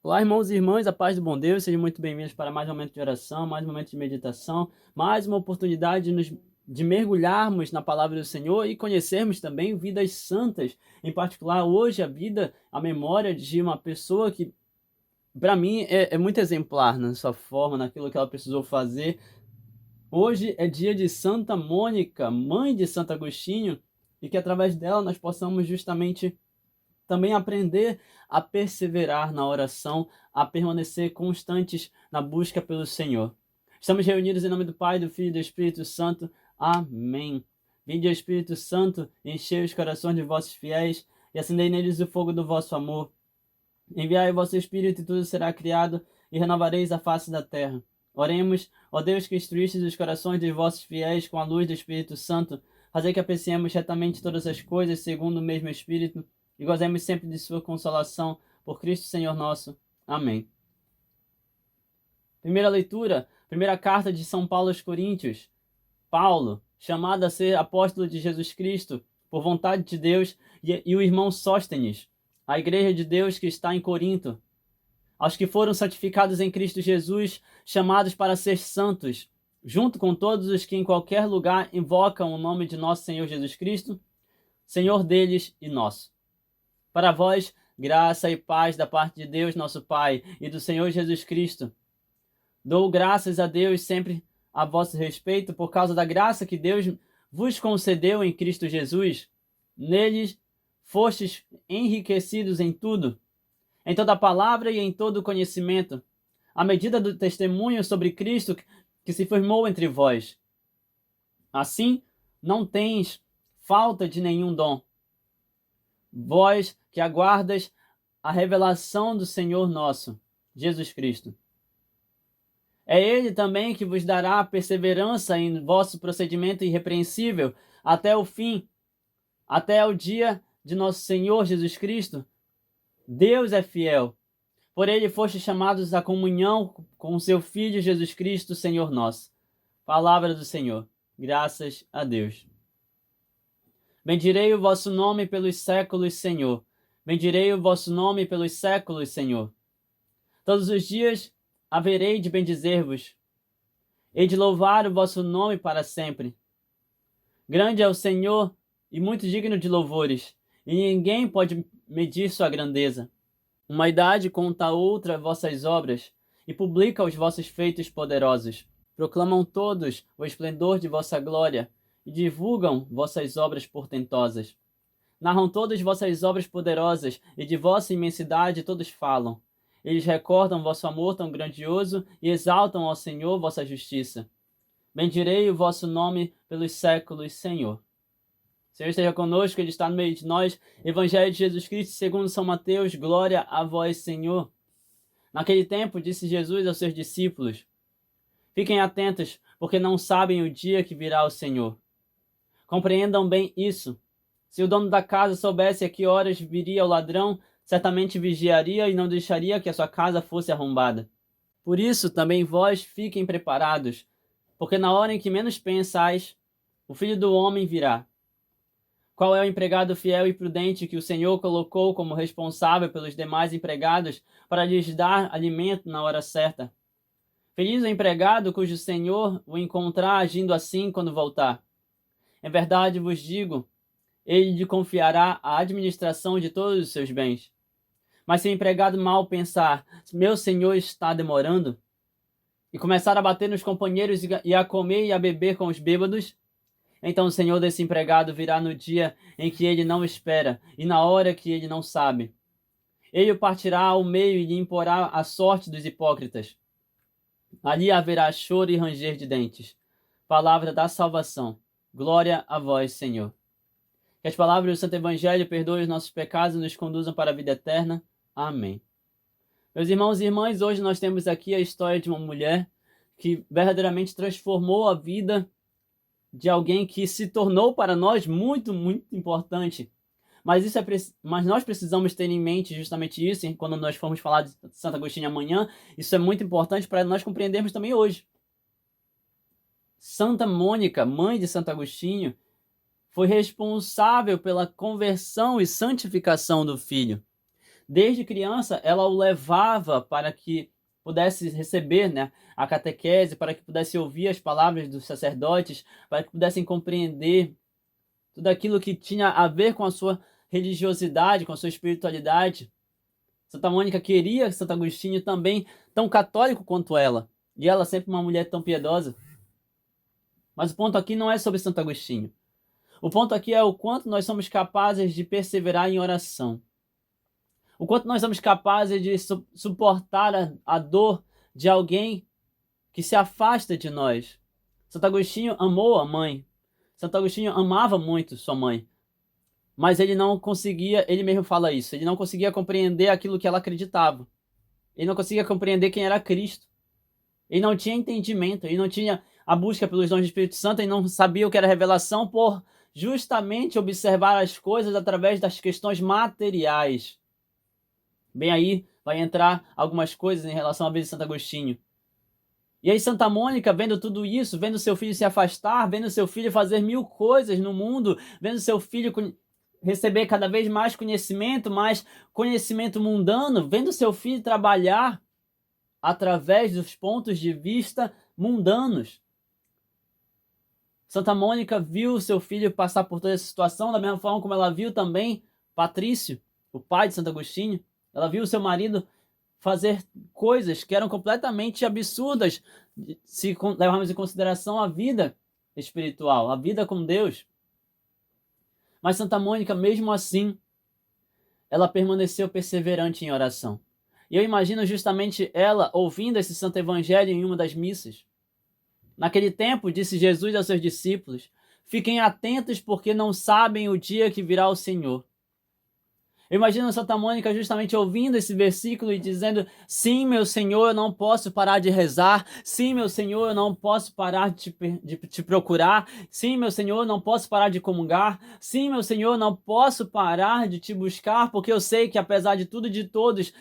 Olá, irmãos e irmãs, a paz do bom Deus, sejam muito bem-vindos para mais um momento de oração, mais um momento de meditação, mais uma oportunidade de mergulharmos na palavra do Senhor e conhecermos também vidas santas, em particular hoje a memória de uma pessoa que, para mim, é muito exemplar na sua forma, naquilo que ela precisou fazer. Hoje é dia de Santa Mônica, mãe de Santo Agostinho, e que através dela nós possamos justamente também aprender a perseverar na oração, a permanecer constantes na busca pelo Senhor. Estamos reunidos em nome do Pai, do Filho e do Espírito Santo. Amém. Vinde, Espírito Santo, enchei os corações de vossos fiéis e acendei neles o fogo do vosso amor. Enviai o vosso Espírito e tudo será criado e renovareis a face da terra. Oremos, ó Deus que instruístes os corações dos vossos fiéis com a luz do Espírito Santo, fazei que apreciemos retamente todas as coisas segundo o mesmo Espírito e gozemos sempre de sua consolação, por Cristo Senhor nosso. Amém. Primeira leitura, primeira carta de São Paulo aos Coríntios. Paulo, chamado a ser apóstolo de Jesus Cristo, por vontade de Deus, e o irmão Sóstenes, a igreja de Deus que está em Corinto, aos que foram santificados em Cristo Jesus, chamados para ser santos, junto com todos os que em qualquer lugar invocam o nome de nosso Senhor Jesus Cristo, Senhor deles e nosso. Para vós, graça e paz da parte de Deus, nosso Pai, e do Senhor Jesus Cristo. Dou graças a Deus sempre a vosso respeito, por causa da graça que Deus vos concedeu em Cristo Jesus. Neles fostes enriquecidos em tudo, em toda palavra e em todo conhecimento, à medida do testemunho sobre Cristo que se formou entre vós. Assim, não tens falta de nenhum dom. Vós que aguardas a revelação do Senhor nosso, Jesus Cristo. É Ele também que vos dará perseverança em vosso procedimento irrepreensível até o fim, até o dia de nosso Senhor Jesus Cristo. Deus é fiel. Por Ele fostes chamados à comunhão com o seu Filho Jesus Cristo, Senhor nosso. Palavra do Senhor. Graças a Deus. Bendirei o vosso nome pelos séculos, Senhor. Bendirei o vosso nome pelos séculos, Senhor. Todos os dias haverei de bendizer-vos. Hei de louvar o vosso nome para sempre. Grande é o Senhor e muito digno de louvores, e ninguém pode medir sua grandeza. Uma idade conta a outra vossas obras, e publica os vossos feitos poderosos. Proclamam todos o esplendor de vossa glória, e divulgam vossas obras portentosas. Narram todas vossas obras poderosas, e de vossa imensidade todos falam. Eles recordam vosso amor tão grandioso e exaltam ao Senhor vossa justiça. Bendirei o vosso nome pelos séculos, Senhor. O Senhor esteja conosco, Ele está no meio de nós. Evangelho de Jesus Cristo segundo São Mateus, glória a vós, Senhor. Naquele tempo, disse Jesus aos seus discípulos: fiquem atentos, porque não sabem o dia que virá o Senhor. Compreendam bem isso. Se o dono da casa soubesse a que horas viria o ladrão, certamente vigiaria e não deixaria que a sua casa fosse arrombada. Por isso, também vós fiquem preparados, porque na hora em que menos pensais, o Filho do Homem virá. Qual é o empregado fiel e prudente que o Senhor colocou como responsável pelos demais empregados para lhes dar alimento na hora certa? Feliz o empregado cujo Senhor o encontrar agindo assim quando voltar. Em verdade vos digo, ele lhe confiará a administração de todos os seus bens. Mas se o empregado mal pensar, meu senhor está demorando, e começar a bater nos companheiros e a comer e a beber com os bêbados, então o senhor desse empregado virá no dia em que ele não espera e na hora que ele não sabe. Ele o partirá ao meio e lhe imporá a sorte dos hipócritas. Ali haverá choro e ranger de dentes. Palavra da salvação. Glória a vós, Senhor. Que as palavras do Santo Evangelho perdoem os nossos pecados e nos conduzam para a vida eterna. Amém. Meus irmãos e irmãs, hoje nós temos aqui a história de uma mulher que verdadeiramente transformou a vida de alguém que se tornou para nós muito, muito importante. Mas nós precisamos ter em mente justamente isso, e quando nós formos falar de Santo Agostinho amanhã, isso é muito importante para nós compreendermos também hoje. Santa Mônica, mãe de Santo Agostinho, foi responsável pela conversão e santificação do filho. desde criança, ela o levava para que pudesse receber, né, a catequese, para que pudesse ouvir as palavras dos sacerdotes, para que pudessem compreender tudo aquilo que tinha a ver com a sua religiosidade, com a sua espiritualidade. Santa Mônica queria Santo Agostinho também tão católico quanto ela, e ela sempre uma mulher tão piedosa. Mas o ponto aqui não é sobre Santo Agostinho. O ponto aqui é o quanto nós somos capazes de perseverar em oração. O quanto nós somos capazes de suportar a dor de alguém que se afasta de nós. Santo Agostinho amou a mãe. Santo Agostinho amava muito sua mãe. Mas ele não conseguia, ele mesmo fala isso, ele não conseguia compreender aquilo que ela acreditava. Ele não conseguia compreender quem era Cristo. Ele não tinha entendimento, ele não tinha a busca pelos dons do Espírito Santo, ele não sabia o que era revelação por justamente observar as coisas através das questões materiais. Bem, aí vai entrar algumas coisas em relação à vida de Santo Agostinho. E aí Santa Mônica, vendo tudo isso, vendo seu filho se afastar, vendo seu filho fazer 1000 coisas no mundo, vendo seu filho receber cada vez mais conhecimento mundano, vendo seu filho trabalhar através dos pontos de vista mundanos. Santa Mônica viu seu filho passar por toda essa situação, da mesma forma como ela viu também Patrício, o pai de Santo Agostinho. Ela viu seu marido fazer coisas que eram completamente absurdas se levarmos em consideração a vida espiritual, a vida com Deus. Mas Santa Mônica, mesmo assim, ela permaneceu perseverante em oração. E eu imagino justamente ela ouvindo esse Santo Evangelho em uma das missas. Naquele tempo, disse Jesus aos seus discípulos: fiquem atentos porque não sabem o dia que virá o Senhor. Eu imagino Santa Mônica justamente ouvindo esse versículo e dizendo: sim, meu Senhor, eu não posso parar de rezar. Sim, meu Senhor, eu não posso parar de te procurar. Sim, meu Senhor, eu não posso parar de comungar. Sim, meu Senhor, eu não posso parar de te buscar, porque eu sei que apesar de tudo e de todos,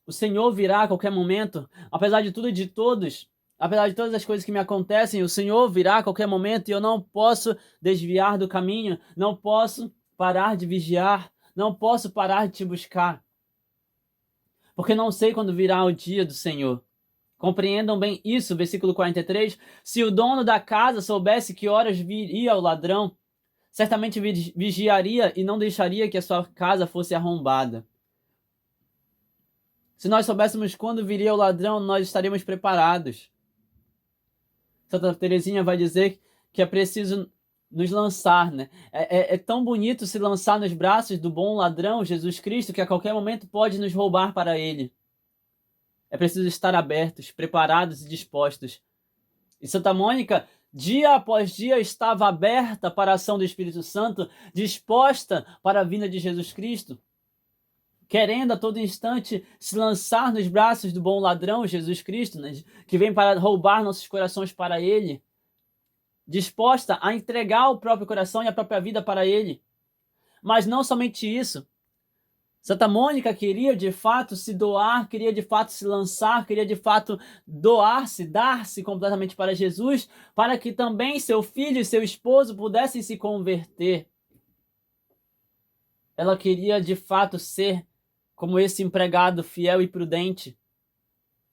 o Senhor virá a qualquer momento. Apesar de tudo e de todos, apesar de todas as coisas que me acontecem, o Senhor virá a qualquer momento e eu não posso desviar do caminho, não posso parar de vigiar. Não posso parar de te buscar, porque não sei quando virá o dia do Senhor. Compreendam bem isso, versículo 43. Se o dono da casa soubesse que horas viria o ladrão, certamente vigiaria e não deixaria que a sua casa fosse arrombada. Se nós soubéssemos quando viria o ladrão, nós estaríamos preparados. Santa Teresinha vai dizer que é preciso nos lançar, né? É tão bonito se lançar nos braços do bom ladrão, Jesus Cristo, que a qualquer momento pode nos roubar para ele. É preciso estar abertos, preparados e dispostos. E Santa Mônica, dia após dia, estava aberta para a ação do Espírito Santo, disposta para a vinda de Jesus Cristo, querendo a todo instante se lançar nos braços do bom ladrão, Jesus Cristo, né? Que vem para roubar nossos corações para ele. Disposta a entregar o próprio coração e a própria vida para ele. Mas não somente isso. Santa Mônica queria de fato se doar, queria de fato se lançar, queria de fato doar-se, dar-se completamente para Jesus, para que também seu filho e seu esposo pudessem se converter. Ela queria de fato ser como esse empregado fiel e prudente,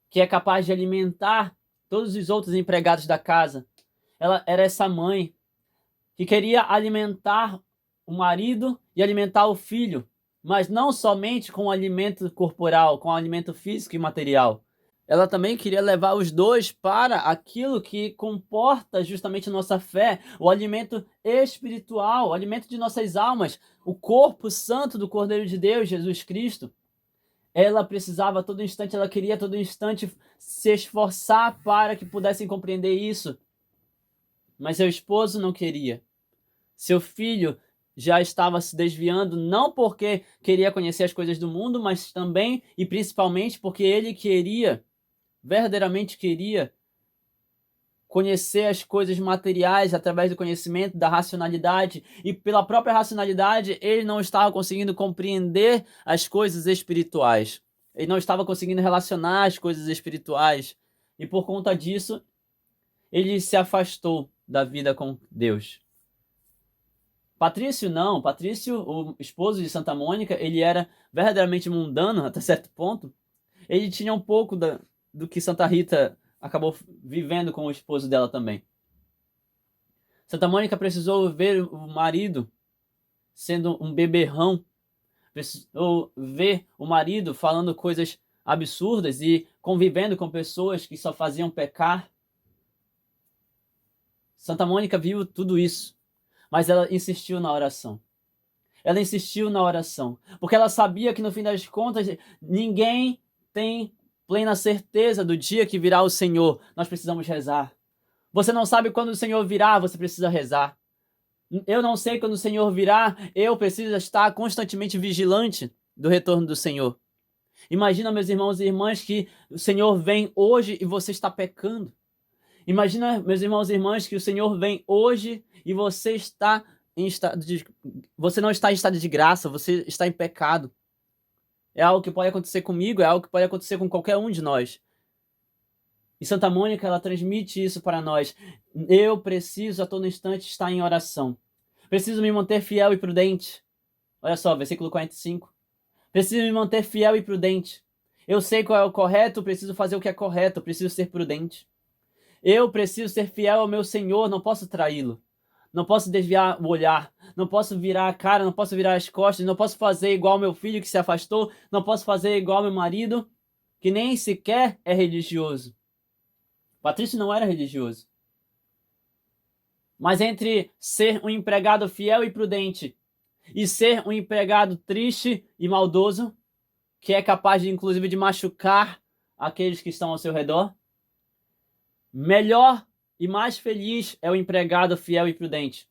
que é capaz de alimentar todos os outros empregados da casa. Ela era essa mãe que queria alimentar o marido e alimentar o filho, mas não somente com o alimento corporal, com o alimento físico e material. Ela também queria levar os dois para aquilo que comporta justamente a nossa fé, o alimento espiritual, o alimento de nossas almas, o corpo santo do Cordeiro de Deus, Jesus Cristo. Ela precisava a todo instante, ela queria a todo instante se esforçar para que pudessem compreender isso. Mas seu esposo não queria. Seu filho já estava se desviando, não porque queria conhecer as coisas do mundo, mas também e principalmente porque ele queria, verdadeiramente queria, conhecer as coisas materiais através do conhecimento, da racionalidade, e pela própria racionalidade ele não estava conseguindo compreender as coisas espirituais. Ele não estava conseguindo relacionar as coisas espirituais. E por conta disso, ele se afastou da vida com Deus. Patrício não. Patrício, o esposo de Santa Mônica, ele era verdadeiramente mundano até certo ponto. Ele tinha um pouco do que Santa Rita acabou vivendo com o esposo dela também. Santa Mônica precisou ver o marido sendo um beberrão, precisou ver o marido falando coisas absurdas e convivendo com pessoas que só faziam pecar. Santa Mônica viu tudo isso, mas ela insistiu na oração. Ela insistiu na oração, porque ela sabia que no fim das contas ninguém tem plena certeza do dia que virá o Senhor. Nós precisamos rezar. Você não sabe quando o Senhor virá, você precisa rezar. Eu não sei quando o Senhor virá, eu preciso estar constantemente vigilante do retorno do Senhor. Imagina, meus irmãos e irmãs, que o Senhor vem hoje e você está pecando. Imagina, meus irmãos e irmãs, que o Senhor vem hoje e você está você não está em estado de graça, você está em pecado. É algo que pode acontecer comigo, é algo que pode acontecer com qualquer um de nós. E Santa Mônica, ela transmite isso para nós. Eu preciso a todo instante estar em oração. Preciso me manter fiel e prudente. Olha só, versículo 45. Preciso me manter fiel e prudente. Eu sei qual é o correto, preciso fazer o que é correto, preciso ser prudente. Eu preciso ser fiel ao meu Senhor, não posso traí-lo. Não posso desviar o olhar, não posso virar a cara, não posso virar as costas, não posso fazer igual meu filho que se afastou, não posso fazer igual meu marido, que nem sequer é religioso. Patrício não era religioso. Mas entre ser um empregado fiel e prudente e ser um empregado triste e maldoso, que é capaz de, inclusive, de machucar aqueles que estão ao seu redor, melhor e mais feliz é o empregado fiel e prudente,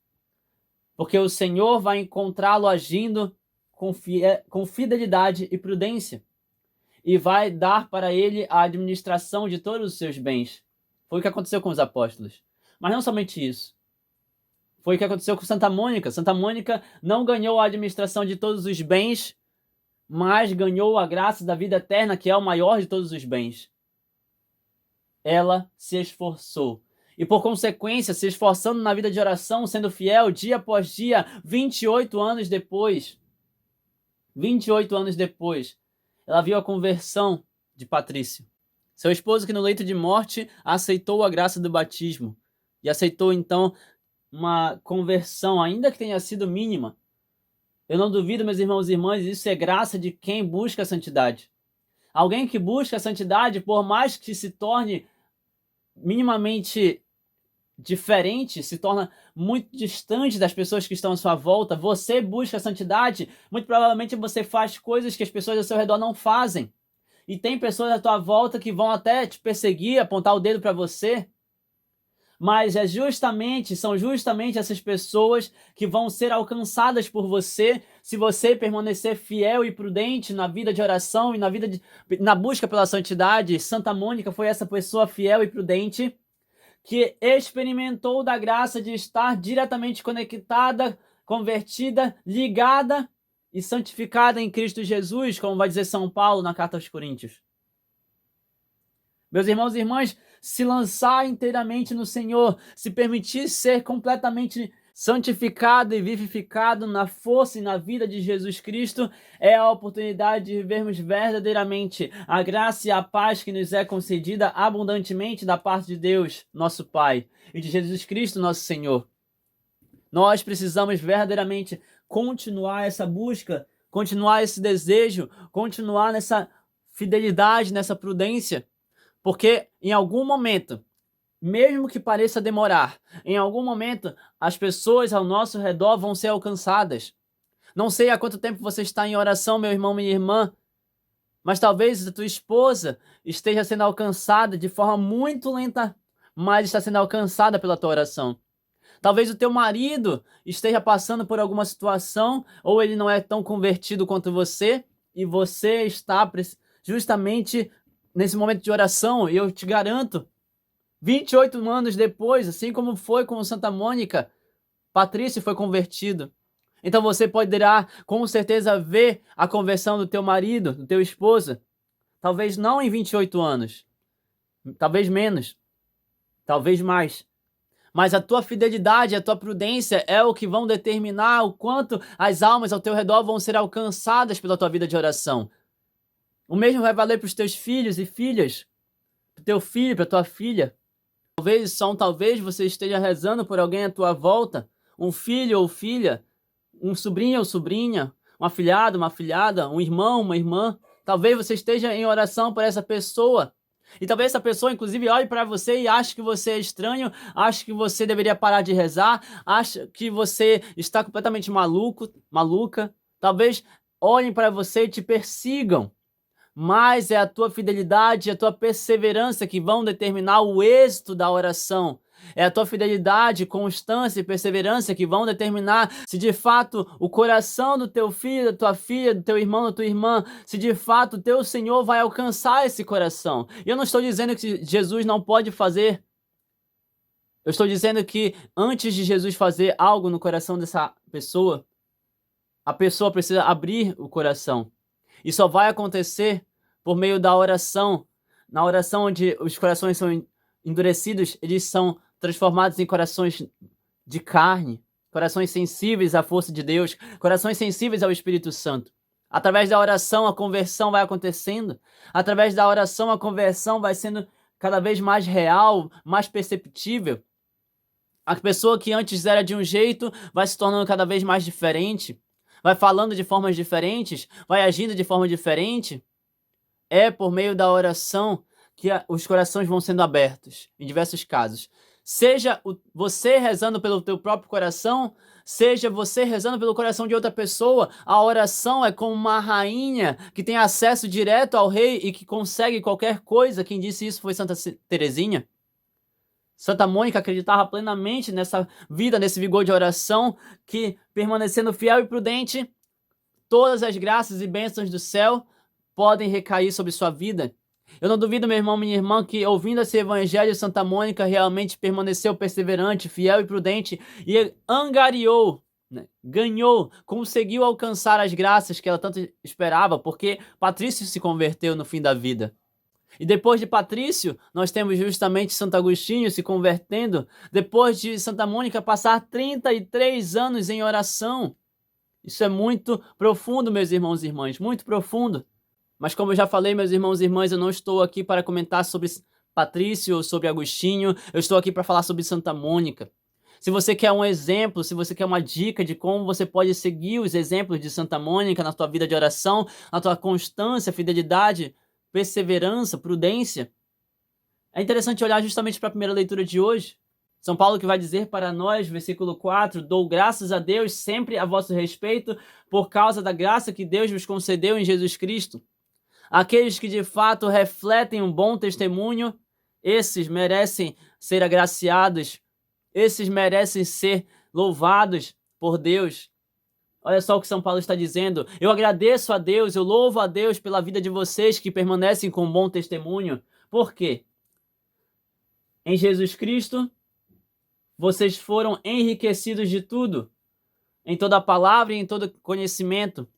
porque o Senhor vai encontrá-lo agindo com fidelidade e prudência e vai dar para ele a administração de todos os seus bens. Foi o que aconteceu com os apóstolos. Mas não somente isso. Foi o que aconteceu com Santa Mônica. Santa Mônica não ganhou a administração de todos os bens, mas ganhou a graça da vida eterna, que é o maior de todos os bens. Ela se esforçou. E por consequência, se esforçando na vida de oração, sendo fiel dia após dia, 28 anos depois, ela viu a conversão de Patrício. Seu esposo que no leito de morte aceitou a graça do batismo e aceitou então uma conversão, ainda que tenha sido mínima. Eu não duvido, meus irmãos e irmãs, isso é graça de quem busca a santidade. Alguém que busca a santidade, por mais que se torne minimamente diferente, se torna muito distante das pessoas que estão à sua volta, você busca a santidade, muito provavelmente você faz coisas que as pessoas ao seu redor não fazem. E tem pessoas à tua volta que vão até te perseguir, apontar o dedo para você. Mas são justamente essas pessoas que vão ser alcançadas por você se você permanecer fiel e prudente na vida de oração e na busca pela santidade. Santa Mônica foi essa pessoa fiel e prudente que experimentou da graça de estar diretamente conectada, convertida, ligada e santificada em Cristo Jesus, como vai dizer São Paulo na Carta aos Coríntios. Meus irmãos e irmãs, se lançar inteiramente no Senhor, se permitir ser completamente santificado e vivificado na força e na vida de Jesus Cristo, é a oportunidade de vivermos verdadeiramente a graça e a paz que nos é concedida abundantemente da parte de Deus, nosso Pai, e de Jesus Cristo, nosso Senhor. Nós precisamos verdadeiramente continuar essa busca, continuar esse desejo, continuar nessa fidelidade, nessa prudência, porque em algum momento, mesmo que pareça demorar, em algum momento as pessoas ao nosso redor vão ser alcançadas. Não sei há quanto tempo você está em oração, meu irmão, minha irmã, mas talvez a tua esposa esteja sendo alcançada de forma muito lenta, mas está sendo alcançada pela tua oração. Talvez o teu marido esteja passando por alguma situação, ou ele não é tão convertido quanto você, e você está justamente nesse momento de oração, e eu te garanto, 28 anos depois, assim como foi com Santa Mônica, Patrício foi convertido. Então você poderá com certeza ver a conversão do teu marido, do teu esposo. Talvez não em 28 anos, talvez menos, talvez mais. Mas a tua fidelidade, a tua prudência é o que vão determinar o quanto as almas ao teu redor vão ser alcançadas pela tua vida de oração. O mesmo vai valer para os teus filhos e filhas, para o teu filho, para a tua filha. Talvez você esteja rezando por alguém à tua volta, um filho ou filha, um sobrinho ou sobrinha, um afilhado, uma afilhada, um irmão, uma irmã. Talvez você esteja em oração por essa pessoa. E talvez essa pessoa, inclusive, olhe para você e ache que você é estranho, ache que você deveria parar de rezar, ache que você está completamente maluca. Talvez olhem para você e te persigam. Mas é a tua fidelidade e a tua perseverança que vão determinar o êxito da oração. É a tua fidelidade, constância e perseverança que vão determinar se de fato o coração do teu filho, da tua filha, do teu irmão, da tua irmã, se de fato o teu Senhor vai alcançar esse coração. E eu não estou dizendo que Jesus não pode fazer. Eu estou dizendo que antes de Jesus fazer algo no coração dessa pessoa, a pessoa precisa abrir o coração. E só vai acontecer por meio da oração. Na oração onde os corações são endurecidos, eles são transformados em corações de carne, corações sensíveis à força de Deus, corações sensíveis ao Espírito Santo. Através da oração, a conversão vai acontecendo. Através da oração, a conversão vai sendo cada vez mais real, mais perceptível. A pessoa que antes era de um jeito vai se tornando cada vez mais diferente, vai falando de formas diferentes, vai agindo de forma diferente. É por meio da oração que os corações vão sendo abertos, em diversos casos. Seja você rezando pelo teu próprio coração, seja você rezando pelo coração de outra pessoa, a oração é como uma rainha que tem acesso direto ao rei e que consegue qualquer coisa. Quem disse isso foi Santa Teresinha. Santa Mônica acreditava plenamente nessa vida, nesse vigor de oração, que permanecendo fiel e prudente, todas as graças e bênçãos do céu podem recair sobre sua vida. Eu não duvido, meu irmão, minha irmã, que ouvindo esse evangelho, Santa Mônica realmente permaneceu perseverante, fiel e prudente e angariou, né? Ganhou, conseguiu alcançar as graças que ela tanto esperava, porque Patrício se converteu no fim da vida. E depois de Patrício, nós temos justamente Santo Agostinho se convertendo, depois de Santa Mônica passar 33 anos em oração. Isso é muito profundo, meus irmãos e irmãs, muito profundo. Mas como eu já falei, meus irmãos e irmãs, eu não estou aqui para comentar sobre Patrício ou sobre Agostinho, eu estou aqui para falar sobre Santa Mônica. Se você quer um exemplo, se você quer uma dica de como você pode seguir os exemplos de Santa Mônica na tua vida de oração, na tua constância, fidelidade, perseverança, prudência, é interessante olhar justamente para a primeira leitura de hoje. São Paulo que vai dizer para nós, versículo 4, dou graças a Deus sempre a vosso respeito, por causa da graça que Deus vos concedeu em Jesus Cristo. Aqueles que de fato refletem um bom testemunho, esses merecem ser agraciados, esses merecem ser louvados por Deus. Olha só o que São Paulo está dizendo. Eu agradeço a Deus, eu louvo a Deus pela vida de vocês que permanecem com um bom testemunho. Por quê? Em Jesus Cristo, vocês foram enriquecidos de tudo, em toda a palavra e em todo conhecimento.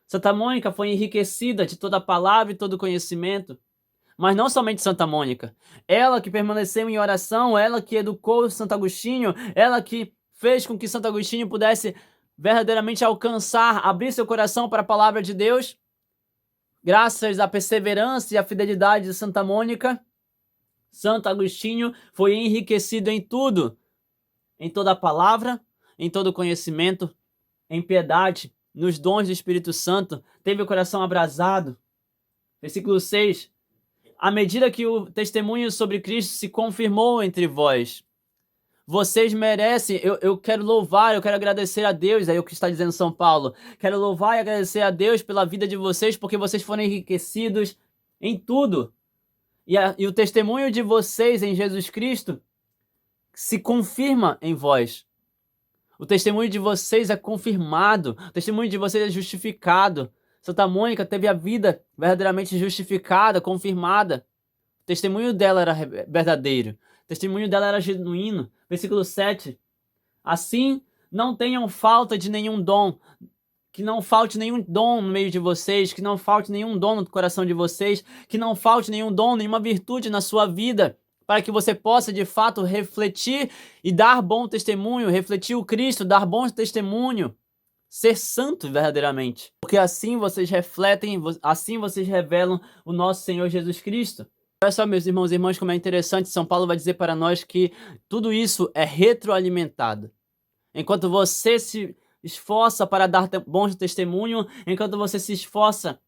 Santa Mônica foi enriquecida de toda a palavra e todo conhecimento. Mas não somente Santa Mônica. Ela que permaneceu em oração, ela que educou Santo Agostinho, ela que fez com que Santo Agostinho pudesse verdadeiramente alcançar, abrir seu coração para a palavra de Deus. Graças à perseverança e à fidelidade de Santa Mônica, Santo Agostinho foi enriquecido em tudo, em toda a palavra, em todo o conhecimento, em piedade, nos dons do Espírito Santo, teve o coração abrasado. Versículo 6. À medida que o testemunho sobre Cristo se confirmou entre vós, vocês merecem, eu quero louvar, eu quero agradecer a Deus, aí o que está dizendo São Paulo, quero louvar e agradecer a Deus pela vida de vocês, porque vocês foram enriquecidos em tudo. E o testemunho de vocês em Jesus Cristo se confirma em vós. O testemunho de vocês é confirmado, o testemunho de vocês é justificado. Santa Mônica teve a vida verdadeiramente justificada, confirmada. O testemunho dela era verdadeiro, o testemunho dela era genuíno. Versículo 7. Assim, não tenham falta de nenhum dom, que não falte nenhum dom no meio de vocês, que não falte nenhum dom no coração de vocês, que não falte nenhum dom, nenhuma virtude na sua vida, para que você possa de fato refletir e dar bom testemunho, refletir o Cristo, dar bom testemunho, ser santo verdadeiramente. Porque assim vocês refletem, assim vocês revelam o nosso Senhor Jesus Cristo. Olha só, meus irmãos e irmãs, como é interessante, São Paulo vai dizer para nós que tudo isso é retroalimentado. Enquanto você se esforça para dar bom testemunho, enquanto você se esforça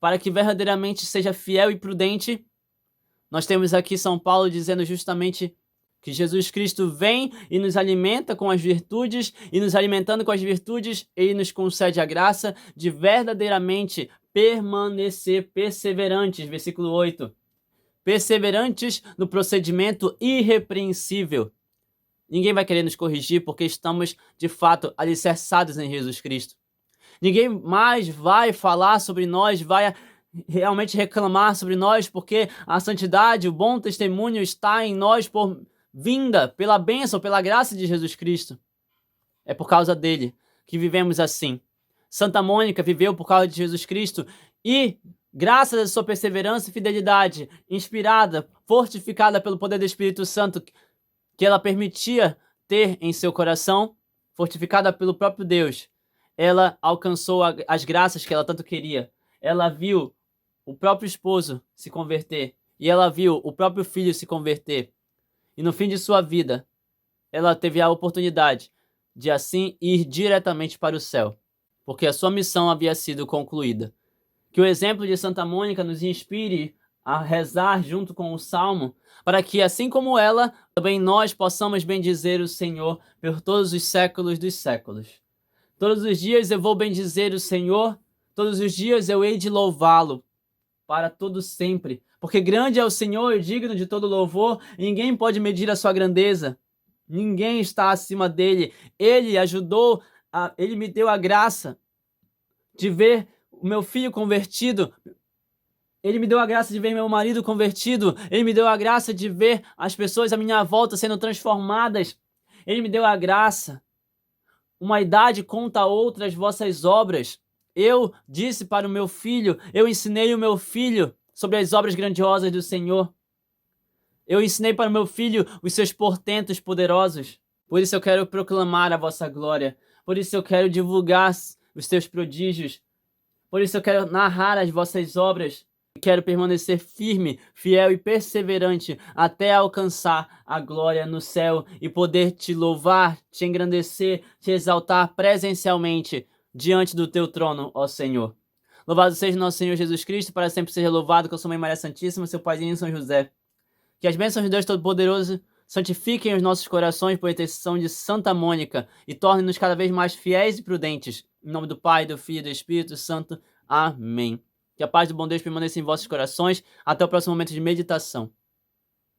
para que verdadeiramente seja fiel e prudente, nós temos aqui São Paulo dizendo justamente que Jesus Cristo vem e nos alimenta com as virtudes, e nos alimentando com as virtudes, Ele nos concede a graça de verdadeiramente permanecer perseverantes, versículo 8. Perseverantes no procedimento irrepreensível. Ninguém vai querer nos corrigir porque estamos, de fato, alicerçados em Jesus Cristo. Ninguém mais vai falar sobre nós, vai realmente reclamar sobre nós, porque a santidade, o bom testemunho está em nós por vinda, pela bênção, pela graça de Jesus Cristo. É por causa dele que vivemos assim. Santa Mônica viveu por causa de Jesus Cristo e, graças à sua perseverança e fidelidade, inspirada, fortificada pelo poder do Espírito Santo que ela permitia ter em seu coração, fortificada pelo próprio Deus, ela alcançou as graças que ela tanto queria. Ela viu o próprio esposo se converter, e ela viu o próprio filho se converter. E no fim de sua vida, ela teve a oportunidade de assim ir diretamente para o céu, porque a sua missão havia sido concluída. Que o exemplo de Santa Mônica nos inspire a rezar junto com o Salmo, para que, assim como ela, também nós possamos bendizer o Senhor por todos os séculos dos séculos. Todos os dias eu vou bendizer o Senhor, todos os dias eu hei de louvá-lo, para todo sempre. Porque grande é o Senhor e digno de todo louvor, e ninguém pode medir a sua grandeza. Ninguém está acima dele. Ele ajudou, ele me deu a graça de ver o meu filho convertido. Ele me deu a graça de ver meu marido convertido. Ele me deu a graça de ver as pessoas à minha volta sendo transformadas. Ele me deu a graça. Uma idade conta outras vossas obras. Eu disse para o meu filho, eu ensinei o meu filho sobre as obras grandiosas do Senhor. Eu ensinei para o meu filho os seus portentos poderosos. Por isso eu quero proclamar a vossa glória. Por isso eu quero divulgar os teus prodígios. Por isso eu quero narrar as vossas obras. Quero permanecer firme, fiel e perseverante até alcançar a glória no céu e poder te louvar, te engrandecer, te exaltar presencialmente diante do teu trono, ó Senhor. Louvado seja nosso Senhor Jesus Cristo, para sempre seja louvado, com a sua Mãe Maria Santíssima, seu Paizinho São José. Que as bênçãos de Deus Todo-Poderoso santifiquem os nossos corações por intercessão de Santa Mônica e tornem-nos cada vez mais fiéis e prudentes. Em nome do Pai, do Filho e do Espírito Santo. Amém. Que a paz do bom Deus permaneça em vossos corações. Até o próximo momento de meditação.